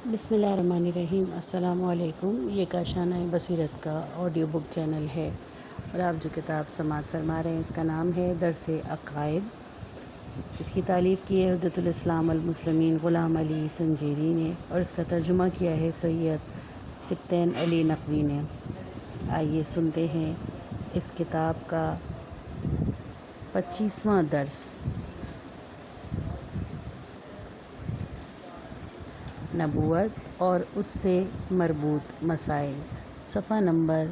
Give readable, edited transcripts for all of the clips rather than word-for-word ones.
بسم اللہ الرحمن الرحیم۔ السلام علیکم۔ یہ کاشانہ بصیرت کا آڈیو بک چینل ہے اور آپ جو کتاب سماعت فرما رہے ہیں اس کا نام ہے درس عقائد۔ اس کی تالیف کی ہے حجت الاسلام المسلمین غلام علی سنجیری نے اور اس کا ترجمہ کیا ہے سید سبطین علی نقوی نے۔ آئیے سنتے ہیں اس کتاب کا 25واں درس، نبوت اور اس سے مربوط مسائل، صفحہ نمبر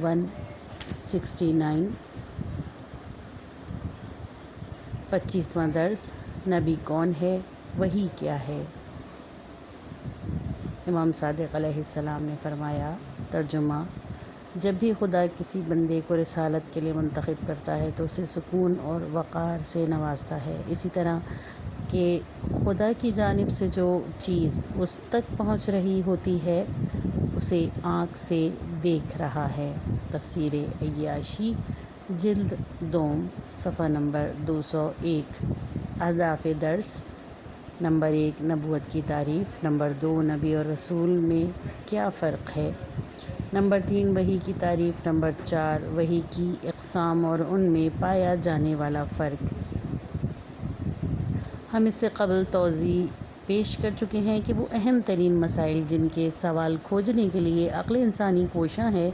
169۔ 25واں درس، نبی کون ہے، وحی کیا ہے۔ امام صادق علیہ السلام نے فرمایا، ترجمہ: جب بھی خدا کسی بندے کو رسالت کے لیے منتخب کرتا ہے تو اسے سکون اور وقار سے نوازتا ہے، اسی طرح کہ خدا کی جانب سے جو چیز اس تک پہنچ رہی ہوتی ہے اسے آنکھ سے دیکھ رہا ہے۔ تفسیر عیاشی جلد دوم، صفحہ نمبر 201۔ اہداف درس: نمبر 1، نبوت کی تعریف۔ نمبر 2، نبی اور رسول میں کیا فرق ہے۔ نمبر 3، وحی کی تعریف۔ نمبر 4، وحی کی اقسام اور ان میں پایا جانے والا فرق۔ ہم اس سے قبل توضیح پیش کر چکے ہیں کہ وہ اہم ترین مسائل جن کے سوال کھوجنے کے لیے عقل انسانی کوشاں ہے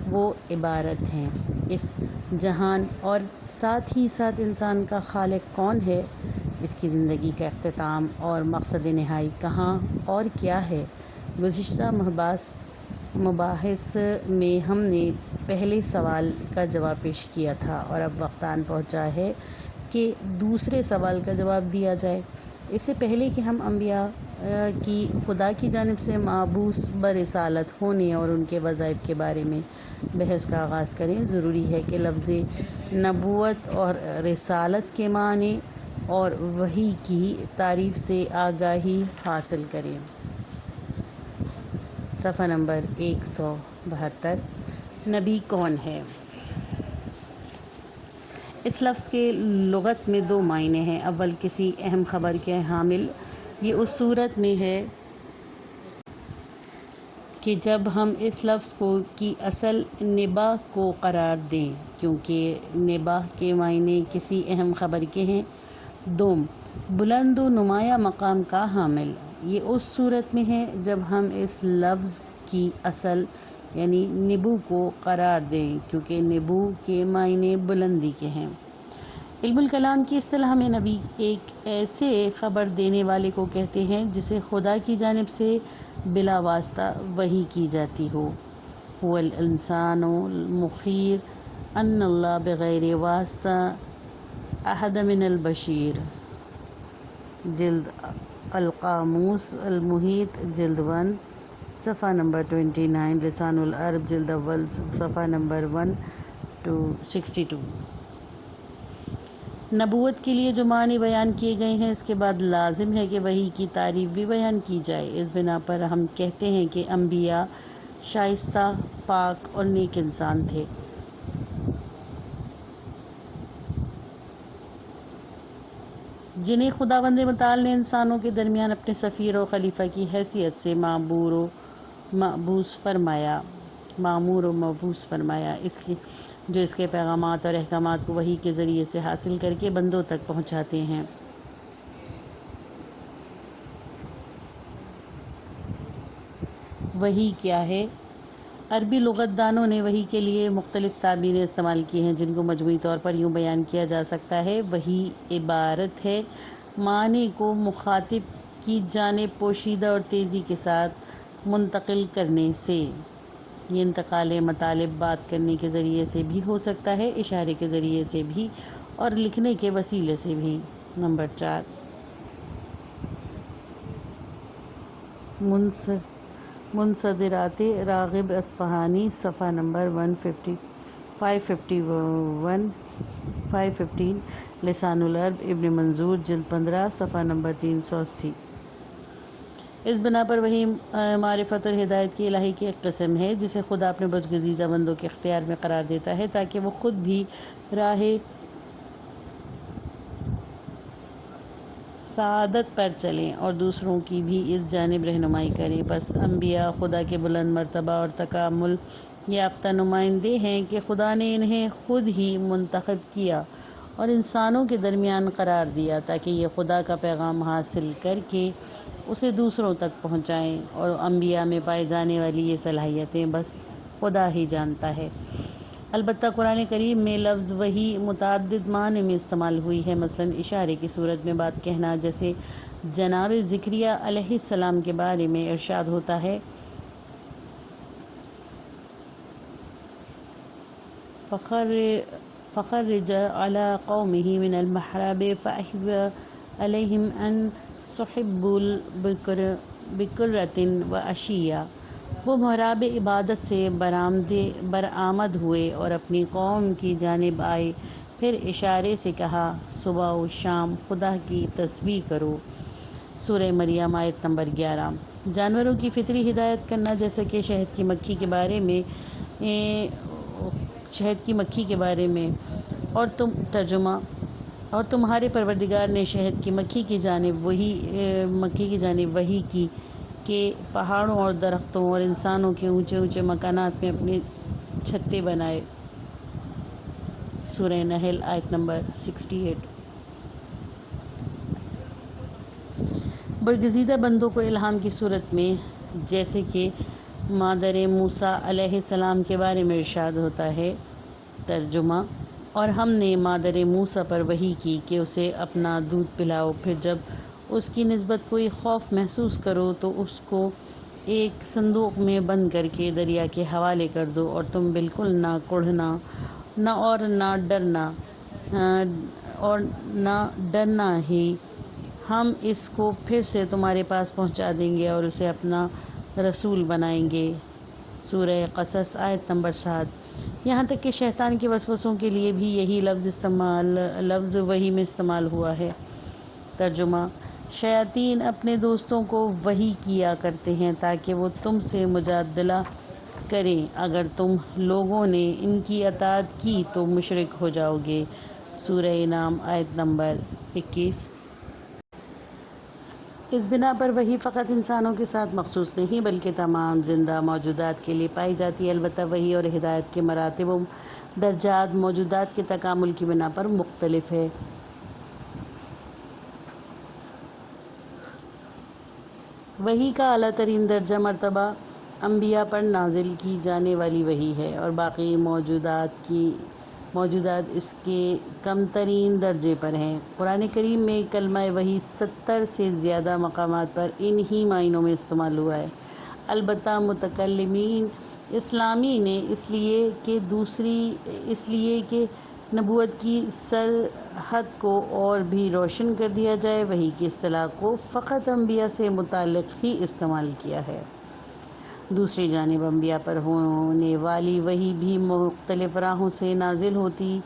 وہ عبارت ہیں: اس جہان اور ساتھ ہی ساتھ انسان کا خالق کون ہے، اس کی زندگی کا اختتام اور مقصد نہائی کہاں اور کیا ہے۔ گزشتہ مباحث میں ہم نے پہلے سوال کا جواب پیش کیا تھا اور اب وقت آن پہنچا ہے کہ دوسرے سوال کا جواب دیا جائے۔ اس سے پہلے کہ ہم انبیاء کی خدا کی جانب سے مبعوث برسالت ہونے اور ان کے وظائف کے بارے میں بحث کا آغاز کریں، ضروری ہے کہ لفظ نبوت اور رسالت کے معنی اور وحی کی تعریف سے آگاہی حاصل کریں۔ صفحہ نمبر 172۔ نبی کون ہے۔ اس لفظ کے لغت میں دو معنی ہیں۔ اول، کسی اہم خبر کے حامل۔ یہ اس صورت میں ہے کہ جب ہم اس لفظ کی اصل نباہ کو قرار دیں، کیونکہ نباہ کے معنی کسی اہم خبر کے ہیں۔ دوم، بلند و نمایاں مقام کا حامل۔ یہ اس صورت میں ہے جب ہم اس لفظ کی اصل یعنی نبوہ کو قرار دیں، کیونکہ نبوہ کے معنی بلندی کے ہیں۔ علم الکلام کی اصطلاح میں نبی ایک ایسے خبر دینے والے کو کہتے ہیں جسے خدا کی جانب سے بلا واسطہ وحی کی جاتی ہو۔ هو الانسان المخیر ان اللہ بغیر واسطہ احد من البشیر۔ جلد القاموس المحیط جلد 1، صفحہ نمبر 29۔ لسان العرب جلد اول، صفحہ نمبر 162۔ نبوت کے لیے جو معنی بیان کیے گئے ہیں اس کے بعد لازم ہے کہ وحی کی تعریف بھی بیان کی جائے۔ اس بنا پر ہم کہتے ہیں کہ انبیاء شائستہ، پاک اور نیک انسان تھے۔ جنہیں خداوند متعال نے انسانوں کے درمیان اپنے سفیر و خلیفہ کی حیثیت سے مأمور و مبعوث فرمایا، جو اس کے پیغامات اور احکامات کو وحی کے ذریعے سے حاصل کر کے بندوں تک پہنچاتے ہیں۔ وحی کیا ہے۔ عربی لغت دانوں نے وحی کے لیے مختلف تعبیریں استعمال کی ہیں جن کو مجموعی طور پر یوں بیان کیا جا سکتا ہے: وحی عبارت ہے معنی کو مخاطب کی جانب پوشیدہ اور تیزی کے ساتھ منتقل کرنے سے۔ یہ انتقال مطالب بات کرنے کے ذریعے سے بھی ہو سکتا ہے، اشارے کے ذریعے سے بھی اور لکھنے کے وسیلے سے بھی۔ نمبر 4، منصدرات راغب اصفہانی، صفحہ نمبر 515۔ لسان العرب ابن منظور جلد 15، صفحہ نمبر 380۔ اس بنا پر وحی معرفت اور ہدایت کی الہی کی ایک قسم ہے جسے خدا اپنے برگزیدہ بندوں کے اختیار میں قرار دیتا ہے تاکہ وہ خود بھی راہ سعادت پر چلیں اور دوسروں کی بھی اس جانب رہنمائی کریں۔ بس انبیاء خدا کے بلند مرتبہ اور تکامل یافتہ نمائندے ہیں کہ خدا نے انہیں خود ہی منتخب کیا اور انسانوں کے درمیان قرار دیا تاکہ یہ خدا کا پیغام حاصل کر کے اسے دوسروں تک پہنچائیں، اور انبیاء میں پائے جانے والی یہ صلاحیتیں بس خدا ہی جانتا ہے۔ البتہ قرآن کریم میں لفظ وحی متعدد معنی میں استعمال ہوئی ہے، مثلاً اشارے کی صورت میں بات کہنا، جیسے جناب زکریا علیہ السلام کے بارے میں ارشاد ہوتا ہے فخرج على قومه من المحراب فأهب عليهم أن صحبوا بكرة وعشيا۔ وہ محراب عبادت سے برآمد ہوئے اور اپنی قوم کی جانب آئے، پھر اشارے سے کہا صبح و شام خدا کی تسبیح کرو۔ سورہ مریم آیت نمبر 11۔ جانوروں کی فطری ہدایت کرنا، جیسا کہ شہد کی مکھی کے بارے میں ترجمہ، اور تمہارے پروردگار نے شہد کی مکھی کی جانب وحی کی کہ پہاڑوں اور درختوں اور انسانوں کے اونچے اونچے مکانات میں اپنے چھتے بنائے۔ سورہ نحل آیت نمبر 68۔ برگزیدہ بندوں کو الہام کی صورت میں، جیسے کہ مادر موسیٰ علیہ السلام کے بارے میں ارشاد ہوتا ہے، ترجمہ، اور ہم نے مادر موسیٰ پر وحی کی کہ اسے اپنا دودھ پلاؤ، پھر جب اس کی نسبت کوئی خوف محسوس کرو تو اس کو ایک صندوق میں بند کر کے دریا کے حوالے کر دو، اور تم بالکل نہ کڑھنا اور نہ ڈرنا ہی، ہم اس کو پھر سے تمہارے پاس پہنچا دیں گے اور اسے اپنا رسول بنائیں گے۔ سورہ قصص آیت نمبر 7۔ یہاں تک کہ شیطان کے وسوسوں کے لیے بھی یہی لفظ وحی میں استعمال ہوا ہے۔ ترجمہ، شیاطین اپنے دوستوں کو وحی کیا کرتے ہیں تاکہ وہ تم سے مجادلہ کریں، اگر تم لوگوں نے ان کی اطاعت کی تو مشرک ہو جاؤ گے۔ سورہ انعام آیت نمبر 21۔ اس بنا پر وحی فقط انسانوں کے ساتھ مخصوص نہیں بلکہ تمام زندہ موجودات کے لیے پائی جاتی ہے۔ البتہ وحی اور ہدایت کے مراتب و درجات موجودات کے تکامل کی بنا پر مختلف ہے۔ وحی کا اعلیٰ ترین درجہ مرتبہ انبیاء پر نازل کی جانے والی وحی ہے، اور باقی موجودات اس کے کم ترین درجے پر ہیں۔ قرآن کریم میں کلمہ وحی 70 سے زیادہ مقامات پر انہی معنوں میں استعمال ہوا ہے۔ البتہ متکلمین اسلامی نے اس لیے کہ نبوت کی سرحد کو اور بھی روشن کر دیا جائے، وحی کی اصطلاح کو فقط انبیاء سے متعلق ہی استعمال کیا ہے۔ دوسری جانب انبیاء پر ہونے والی وحی بھی مختلف راہوں سے نازل ہوتی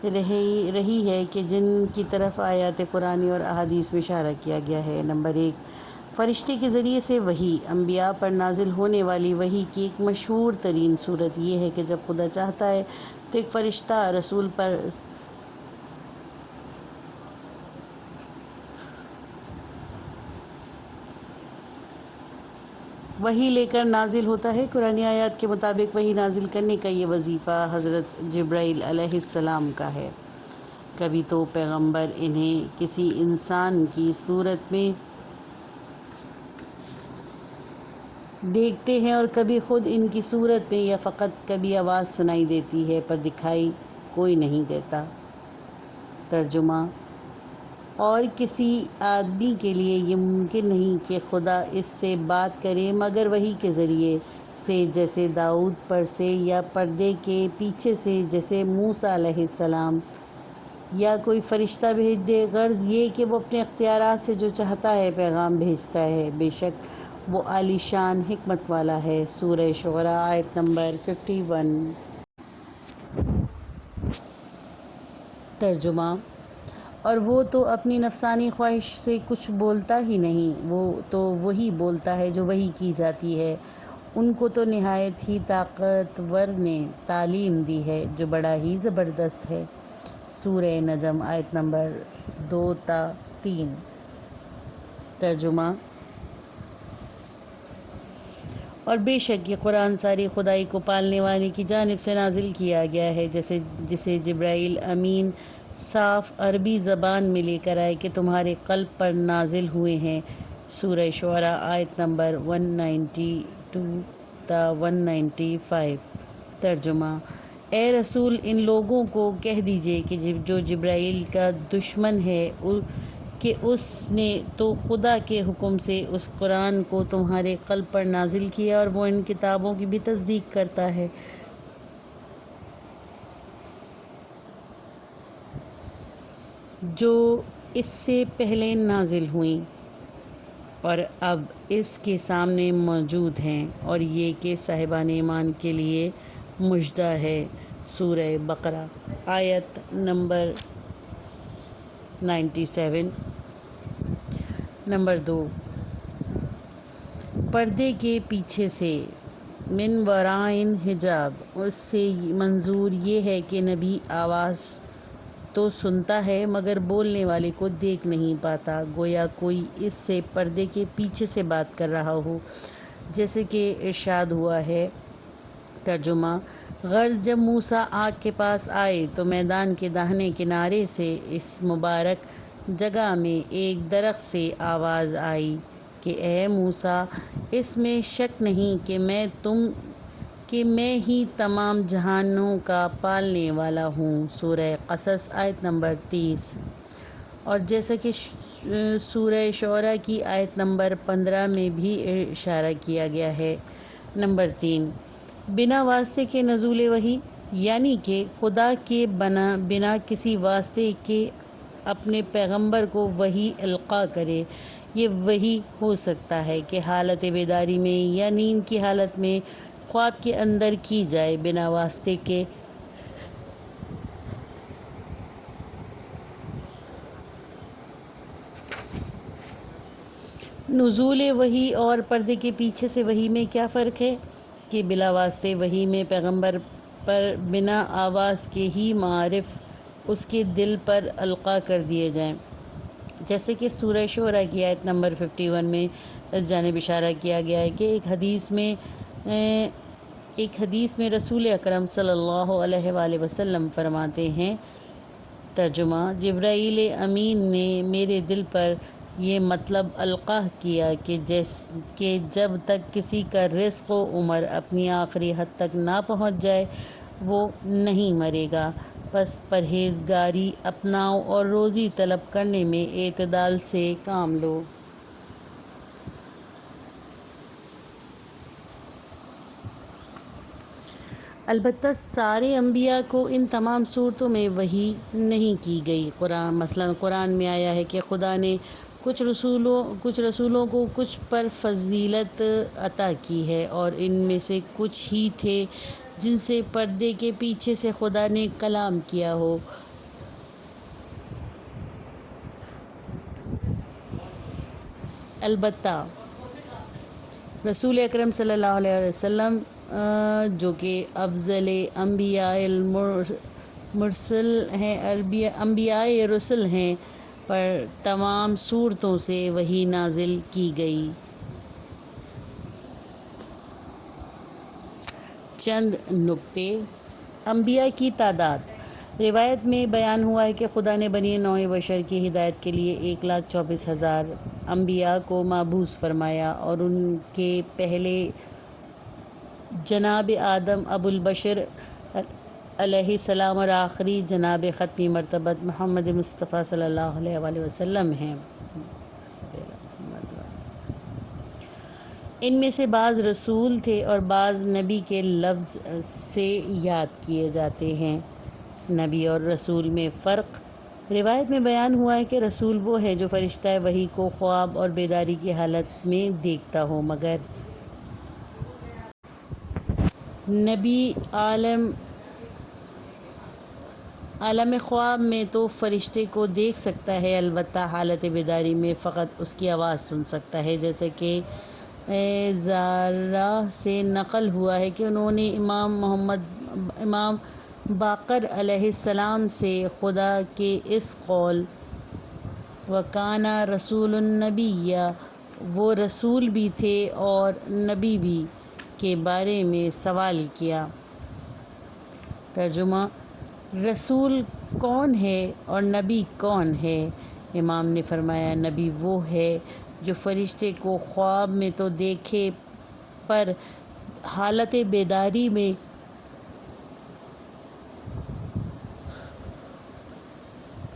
رہی ہے کہ جن کی طرف آیات قرآنی اور احادیث میں اشارہ کیا گیا ہے۔ نمبر 1، فرشتے کے ذریعے سے وحی۔ انبیاء پر نازل ہونے والی وحی کی ایک مشہور ترین صورت یہ ہے کہ جب خدا چاہتا ہے تو ایک فرشتہ رسول پر وحی لے کر نازل ہوتا ہے۔ قرآنی آیات کے مطابق وحی نازل کرنے کا یہ وظیفہ حضرت جبرائیل علیہ السلام کا ہے۔ کبھی تو پیغمبر انہیں کسی انسان کی صورت میں دیکھتے ہیں اور کبھی خود ان کی صورت میں، یا فقط کبھی آواز سنائی دیتی ہے پر دکھائی کوئی نہیں دیتا۔ ترجمہ، اور کسی آدمی کے لیے یہ ممکن نہیں کہ خدا اس سے بات کرے مگر وحی کے ذریعے سے، جیسے داؤد پر سے، یا پردے کے پیچھے سے جیسے موسیٰ علیہ السلام، یا کوئی فرشتہ بھیج دے، غرض یہ کہ وہ اپنے اختیارات سے جو چاہتا ہے پیغام بھیجتا ہے، بے شک وہ عالی شان حکمت والا ہے۔ سورہ شعراء آیت نمبر 51۔ ترجمہ، اور وہ تو اپنی نفسانی خواہش سے کچھ بولتا ہی نہیں، وہ تو وہی بولتا ہے جو وحی کی جاتی ہے۔ ان کو تو نہایت ہی طاقتور نے تعلیم دی ہے جو بڑا ہی زبردست ہے۔ سورہ نجم آیت نمبر 2 تا 3۔ ترجمہ: اور بے شک یہ قرآن ساری خدائی کو پالنے والے کی جانب سے نازل کیا گیا ہے، جسے جبرائیل امین صاف عربی زبان میں لے کر آئے کہ تمہارے قلب پر نازل ہوئے ہیں۔ سورہ شعراء آیت نمبر 192 تا 195۔ ترجمہ: اے رسول، ان لوگوں کو کہہ دیجئے کہ جو جبرائیل کا دشمن ہے کہ اس نے تو خدا کے حکم سے اس قرآن کو تمہارے قلب پر نازل کیا، اور وہ ان کتابوں کی بھی تصدیق کرتا ہے جو اس سے پہلے نازل ہوئیں اور اب اس کے سامنے موجود ہیں، اور یہ کہ صاحبان ایمان کے لیے مژدہ ہے۔ سورہ بقرہ آیت نمبر 97۔ نمبر 2، پردے کے پیچھے سے، من ورائن حجاب۔ اس سے منظور یہ ہے کہ نبی آواز تو سنتا ہے مگر بولنے والے کو دیکھ نہیں پاتا، گویا کوئی اس سے پردے کے پیچھے سے بات کر رہا ہو، جیسے کہ ارشاد ہوا ہے۔ ترجمہ: غرض جب موسیٰ آگ کے پاس آئے تو میدان کے داہنے کنارے سے اس مبارک جگہ میں ایک درخت سے آواز آئی کہ اے موسیٰ، اس میں شک نہیں کہ میں ہی تمام جہانوں کا پالنے والا ہوں۔ سورہ قصص آیت نمبر 30۔ اور جیسا کہ سورہ شعراء کی آیت نمبر 15 میں بھی اشارہ کیا گیا ہے۔ نمبر 3، بنا واسطے کے نزول وحی، یعنی کہ خدا کے بنا کسی واسطے کے اپنے پیغمبر کو وحی القاء کرے۔ یہ وحی ہو سکتا ہے کہ حالت بیداری میں یا نیند کی حالت میں خواب کے اندر کی جائے، بنا واسطے کے۔ نزول وحی اور پردے کے پیچھے سے وحی میں کیا فرق ہے؟ کہ بلا واسطے وحی میں پیغمبر پر بنا آواز کے ہی معارف اس کے دل پر القاء کر دیے جائیں، جیسے کہ سورہ شعراء کی آیت نمبر 51 میں اس جانب اشارہ کیا گیا ہے کہ ایک حدیث میں رسول اکرم صلی اللہ علیہ وآلہ وسلم فرماتے ہیں۔ ترجمہ: جبرائیل امین نے میرے دل پر یہ مطلب القاء کیا کہ جب تک کسی کا رزق و عمر اپنی آخری حد تک نہ پہنچ جائے وہ نہیں مرے گا، پس پرہیزگاری اپناؤ اور روزی طلب کرنے میں اعتدال سے کام لو۔ البتہ سارے انبیاء کو ان تمام صورتوں میں وحی نہیں کی گئی۔ مثلاً قرآن میں آیا ہے کہ خدا نے کچھ رسولوں کو کچھ پر فضیلت عطا کی ہے، اور ان میں سے کچھ ہی تھے جن سے پردے کے پیچھے سے خدا نے کلام کیا ہو۔ البتہ رسول اکرم صلی اللہ علیہ وسلم جو کہ افضل انبیاء رسل ہیں، پر تمام صورتوں سے وحی نازل کی گئی۔ چند نکتے۔ انبیاء کی تعداد۔ روایت میں بیان ہوا ہے کہ خدا نے بنی نوع بشر کی ہدایت کے لیے 1,24,000 انبیاء کو مبعوث فرمایا، اور ان کے پہلے جناب آدم ابو البشر علیہ السلام اور آخری جناب ختمی مرتبت محمد مصطفیٰ صلی اللہ علیہ وآلہ وسلم ہیں۔ ان میں سے بعض رسول تھے اور بعض نبی کے لفظ سے یاد کیے جاتے ہیں۔ نبی اور رسول میں فرق۔ روایت میں بیان ہوا ہے کہ رسول وہ ہے جو فرشتہ وحی کو خواب اور بیداری کی حالت میں دیکھتا ہو، مگر نبی عالم خواب میں تو فرشتے کو دیکھ سکتا ہے، البتہ حالت بیداری میں فقط اس کی آواز سن سکتا ہے، جیسے کہ زارا سے نقل ہوا ہے کہ انہوں نے امام باقر علیہ السلام سے خدا کے اس قول وکانا رسول النبی، وہ رسول بھی تھے اور نبی بھی، کے بارے میں سوال کیا۔ ترجمہ: رسول کون ہے اور نبی کون ہے؟ امام نے فرمایا، نبی وہ ہے جو فرشتے کو خواب میں تو دیکھے پر حالت بیداری میں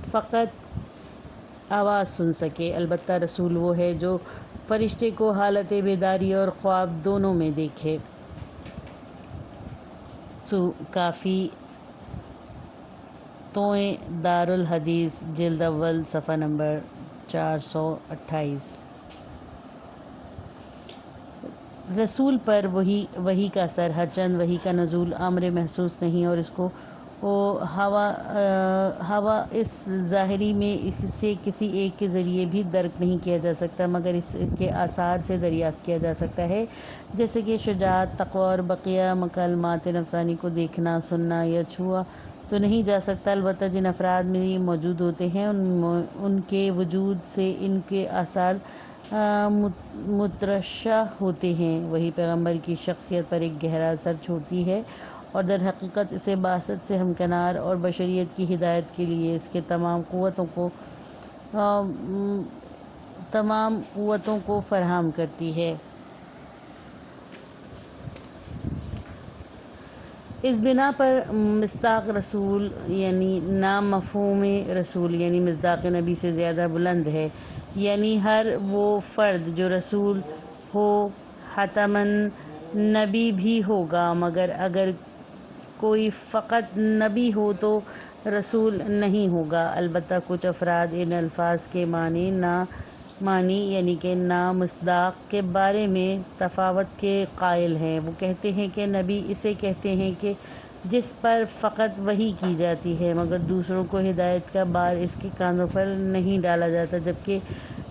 فقط آواز سن سکے۔ البتہ رسول وہ ہے جو فرشتے کو حالت بیداری اور خواب دونوں میں دیکھے۔ کافی تویں دارالحدیث جلد اول صفحہ نمبر 428۔ رسول پر وحی کا اثر، ہرچند وحی کا نزول امر محسوس نہیں اور اس کو ہوا اس ظاہری میں اس سے کسی ایک کے ذریعے بھی درک نہیں کیا جا سکتا، مگر اس کے آثار سے دریافت کیا جا سکتا ہے، جیسے کہ شجاعت، تقوی اور بقیہ مکالمات نفسانی کو دیکھنا، سننا یا چھوا تو نہیں جا سکتا، البتہ جن افراد میں یہ موجود ہوتے ہیں ان کے وجود سے ان کے آثار مترشح ہوتے ہیں۔ وہی پیغمبر کی شخصیت پر ایک گہرا اثر چھوڑتی ہے اور در حقیقت اسے بعثت سے ہمکنار اور بشریت کی ہدایت کے لیے اس کے تمام قوتوں کو فراہم کرتی ہے۔ اس بنا پر مصداق رسول یعنی نام مفہوم رسول یعنی مصداق نبی سے زیادہ بلند ہے، یعنی ہر وہ فرد جو رسول ہو حتماً نبی بھی ہوگا، مگر اگر کوئی فقط نبی ہو تو رسول نہیں ہوگا۔ البتہ کچھ افراد ان الفاظ کے معنی یعنی کہ نام مصداق کے بارے میں تفاوت کے قائل ہیں۔ وہ کہتے ہیں کہ نبی اسے کہتے ہیں کہ جس پر فقط وحی کی جاتی ہے، مگر دوسروں کو ہدایت کا بار اس کے کاندھوں پر نہیں ڈالا جاتا، جبکہ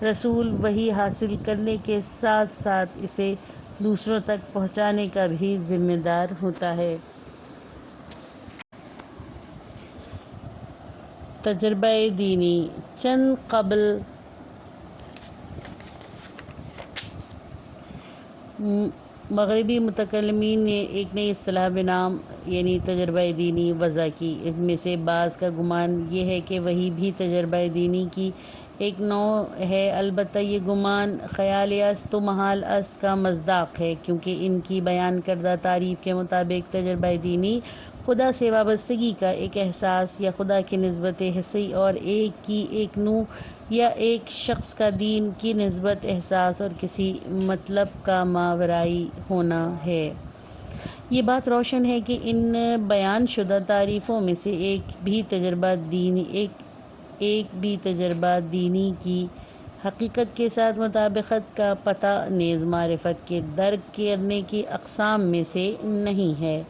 رسول وحی حاصل کرنے کے ساتھ ساتھ اسے دوسروں تک پہنچانے کا بھی ذمہ دار ہوتا ہے۔ تجربہ دینی۔ چند قبل مغربی متکلمین نے ایک نئی اصطلاح بنام یعنی تجربہ دینی وضع کی۔ ان میں سے بعض کا گمان یہ ہے کہ وحی بھی تجربہ دینی کی ایک نوع ہے، البتہ یہ گمان خیال است و محال است کا مصداق ہے، کیونکہ ان کی بیان کردہ تعریف کے مطابق تجربہ دینی خدا سے وابستگی کا ایک احساس یا خدا کی نسبت حسی اور ایک نوع یا ایک شخص کا دین کی نسبت احساس اور کسی مطلب کا ماورائی ہونا ہے۔ یہ بات روشن ہے کہ ان بیان شدہ تعریفوں میں سے ایک بھی تجربہ دینی کی حقیقت کے ساتھ مطابقت کا پتہ نیز معرفت کے درک کرنے کی اقسام میں سے نہیں ہے،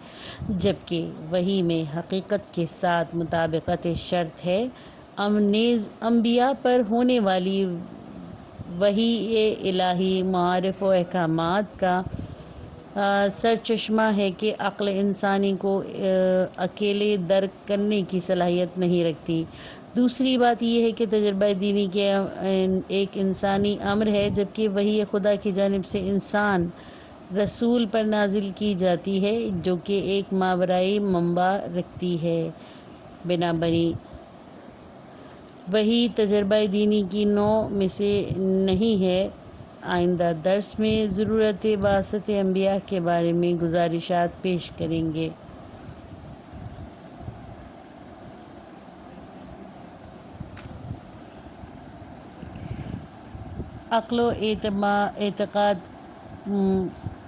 جبکہ وحی میں حقیقت کے ساتھ مطابقت شرط ہے۔ نیز انبیاء پر ہونے والی وحی الہی معارف و احکامات کا سرچشمہ ہے کہ عقل انسانی کو اکیلے درک کرنے کی صلاحیت نہیں رکھتی۔ دوسری بات یہ ہے کہ تجربہ دینی کے ایک انسانی امر ہے، جبکہ وحی خدا کی جانب سے انسان رسول پر نازل کی جاتی ہے جو کہ ایک ماورائی منبع رکھتی ہے۔ بنابراین وحی تجربہ دینی کی نوع میں سے نہیں ہے۔ آئندہ درس میں ضرورت بعثت انبیاء کے بارے میں گزارشات پیش کریں گے۔ عقل و اعتقاد،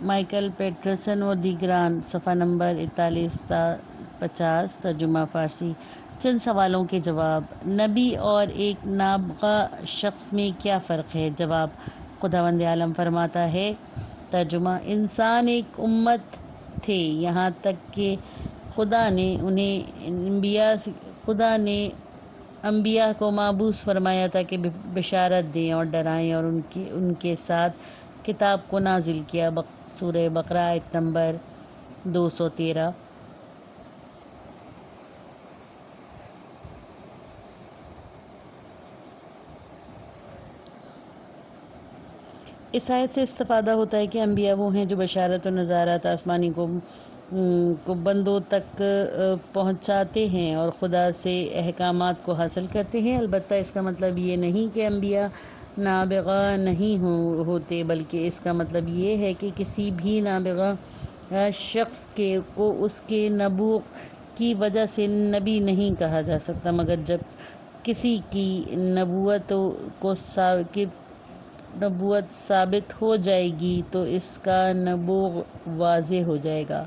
مائیکل پیٹرسن و دیگران، صفحہ نمبر 41 تا 50، ترجمہ فارسی۔ چند سوالوں کے جواب۔ نبی اور ایک نابغہ شخص میں کیا فرق ہے؟ جواب: خداوند عالم فرماتا ہے، ترجمہ: انسان ایک امت تھے یہاں تک کہ خدا نے انبیاء کو مبعوث فرمایا تاکہ بشارت دیں اور ڈرائیں اور ان کے ساتھ کتاب کو نازل کیا۔ سورہ بقرہ آیت نمبر 213۔ اس آیت سے استفادہ ہوتا ہے کہ انبیاء وہ ہیں جو بشارت و نذارات آسمانی کو بندوں تک پہنچاتے ہیں اور خدا سے احکامات کو حاصل کرتے ہیں۔ البتہ اس کا مطلب یہ نہیں کہ انبیاء نابغہ نہیں ہوتے، بلکہ اس کا مطلب یہ ہے کہ کسی بھی نابغہ شخص کو اس کے نبوغ کی وجہ سے نبی نہیں کہا جا سکتا، مگر جب کسی کی نبوت ثابت ہو جائے گی تو اس کا نبوغ واضح ہو جائے گا۔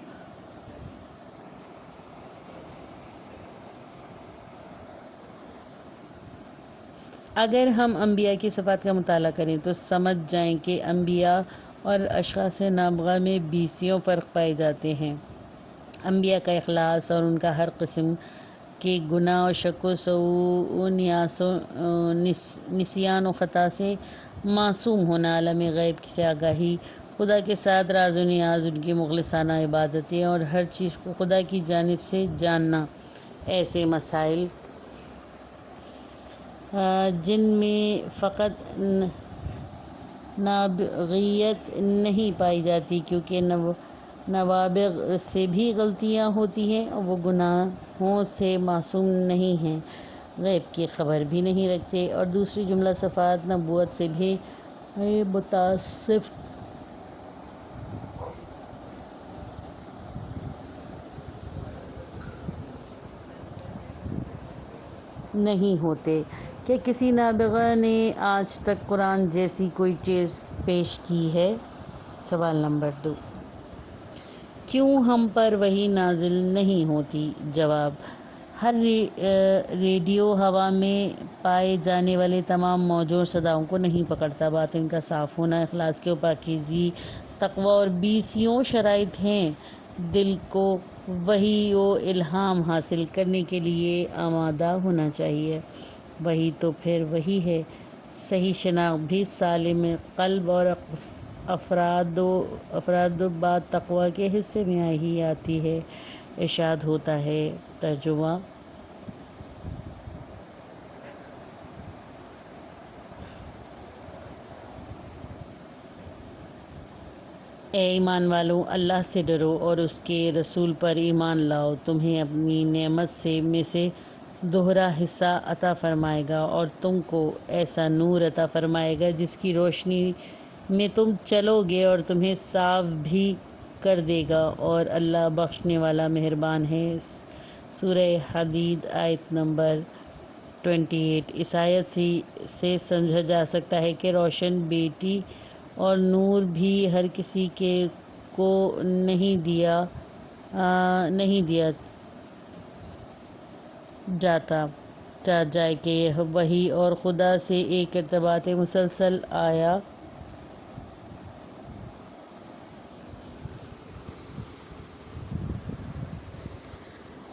اگر ہم انبیاء کی صفات کا مطالعہ کریں تو سمجھ جائیں کہ انبیاء اور اشخاص نابغہ میں 20 فرق پائے جاتے ہیں۔ انبیاء کا اخلاص اور ان کا ہر قسم کے گناہ اور شک و سہو نسیان و خطا سے معصوم ہونا، عالم غیب سے آگاہی، خدا کے ساتھ راز و نیاز، ان کی مخلصانہ عبادتیں اور ہر چیز کو خدا کی جانب سے جاننا، ایسے مسائل جن میں فقط نابغیت نہیں پائی جاتی، کیونکہ نوابغ سے بھی غلطیاں ہوتی ہیں اور وہ گناہوں سے معصوم نہیں ہیں، غیب کی خبر بھی نہیں رکھتے، اور دوسری جملہ صفات نبوت سے بھی متصف نہیں ہوتے۔ کیا کسی نابغہ نے آج تک قرآن جیسی کوئی چیز پیش کی ہے؟ سوال نمبر 2، کیوں ہم پر وحی نازل نہیں ہوتی؟ جواب، ہر ریڈیو ہوا میں پائے جانے والے تمام موجوں اور صداؤں کو نہیں پکڑتا۔ باطن کا صاف ہونا، اخلاص کی پاکیزگی، تقوی اور 20 شرائط ہیں۔ دل کو وحی و الہام حاصل کرنے کے لیے آمادہ ہونا چاہیے۔ وحی تو پھر وحی ہے۔ صحیح شناخت بھی سالم قلب اور افراد با تقوی کے حصے میں ہی آتی ہے۔ ارشاد ہوتا ہے، ترجمہ: اے ایمان والو، اللہ سے ڈرو اور اس کے رسول پر ایمان لاؤ، تمہیں اپنی نعمت میں سے دوہرا حصہ عطا فرمائے گا اور تم کو ایسا نور عطا فرمائے گا جس کی روشنی میں تم چلو گے اور تمہیں صاف بھی کر دے گا، اور اللہ بخشنے والا مہربان ہے۔ سورہ حدید آیت نمبر 28۔ اس آیت سے سمجھا جا سکتا ہے کہ روشن بیٹی اور نور بھی ہر کسی کو نہیں دیا جائے کہ یہ وحی اور خدا سے ایک ارتباط مسلسل آیا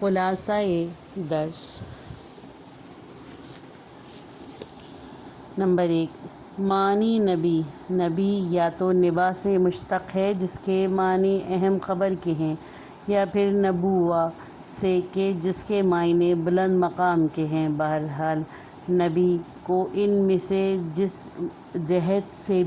خلاصہ درس نمبر 1، معنی نبی یا تو نبا سے مشتق ہے جس کے معنی اہم خبر کے ہیں، یا پھر نبوہ سے کہ جس کے معنی بلند مقام کے ہیں۔ بہرحال نبی کو ان میں سے جس جہت سے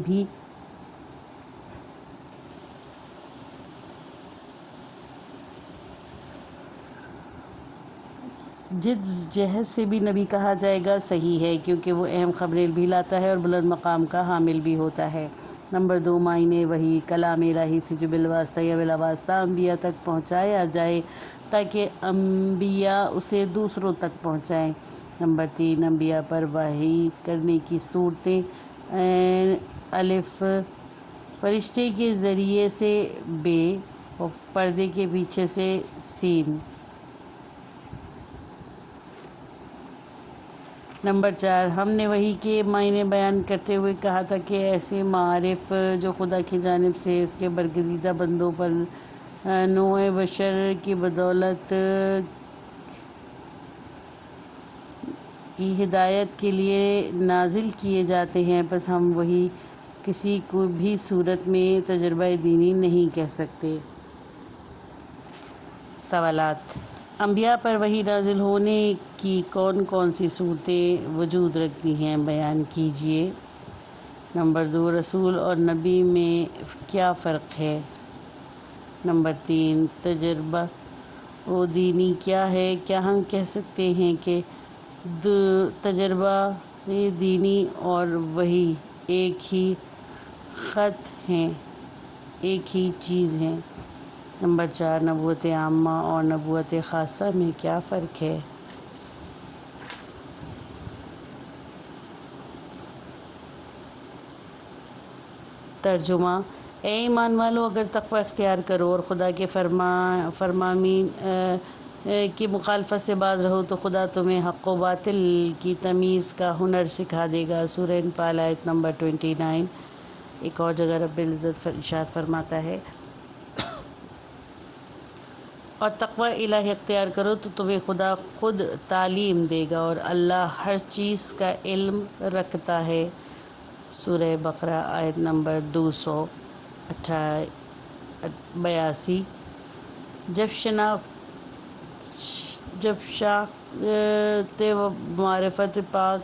بھی نبی کہا جائے گا صحیح ہے، کیونکہ وہ اہم خبریں بھی لاتا ہے اور بلند مقام کا حامل بھی ہوتا ہے۔ نمبر 2، معنی وحی، کلام الہی سے جو بالواسطہ یا بلا واسطہ انبیاء تک پہنچایا جائے تاکہ انبیاء اسے دوسروں تک پہنچائیں۔ نمبر 3، انبیاء پر وحی کرنے کی صورتیں: الف، فرشتے کے ذریعے سے، ب، پردے کے پیچھے سے، س۔ نمبر 4، ہم نے وحی کے معنی بیان کرتے ہوئے کہا تھا کہ ایسے معارف جو خدا کی جانب سے اس کے برگزیدہ بندوں پر نوع بشر کی بدولت کی ہدایت کے لیے نازل کیے جاتے ہیں، پس ہم وحی کسی بھی صورت میں تجربہ دینی نہیں کہہ سکتے۔ سوالات: انبیاء پر وحی نازل ہونے کی کون کون سی صورتیں وجود رکھتی ہیں، بیان کیجیے۔ نمبر 2، رسول اور نبی میں کیا فرق ہے؟ نمبر 3، تجربہ و دینی کیا ہے؟ کیا ہم کہہ سکتے ہیں کہ تجربہ دینی اور وحی ایک ہی خط ہیں، ایک ہی چیز ہیں؟ نمبر 4، نبوت عامہ اور نبوت خاصہ میں کیا فرق ہے؟ ترجمہ: اے ایمان والو، اگر تقوی اختیار کرو اور خدا کے فرامین کی مخالفت سے باز رہو تو خدا تمہیں حق و باطل کی تمیز کا ہنر سکھا دے گا۔ سورہ انفال آیت نمبر 29۔ ایک اور جگہ رب العزت ارشاد فرماتا ہے، اور تقوی الہی اختیار کرو تو تمہیں خدا خود تعلیم دے گا، اور اللہ ہر چیز کا علم رکھتا ہے۔ سورہ بقرہ آیت نمبر 282۔ جب شناخت و معرفت پاک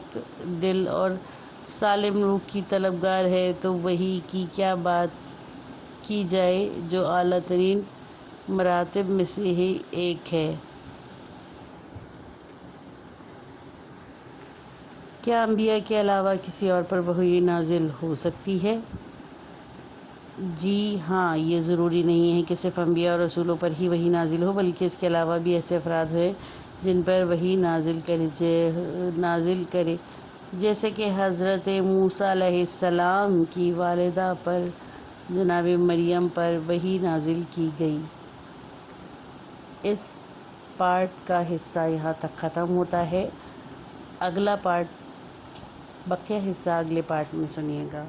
دل اور سالم روح کی طلبگار ہے تو وحی کی کیا بات کی جائے جو اعلیٰ ترین مراتب میں سے ہی ایک ہے۔ کیا انبیاء کے علاوہ کسی اور پر وحی نازل ہو سکتی ہے؟ جی ہاں، یہ ضروری نہیں ہے کہ صرف انبیاء اور رسولوں پر ہی وحی نازل ہو، بلکہ اس کے علاوہ بھی ایسے افراد ہیں جن پر وحی نازل کرے، جیسے کہ حضرت موسیٰ علیہ السلام کی والدہ پر جناب مریم پر وحی نازل کی گئی۔ اس پارٹ کا حصہ یہاں تک ختم ہوتا ہے۔ بقیہ حصہ اگلے پارٹ میں سنیے گا۔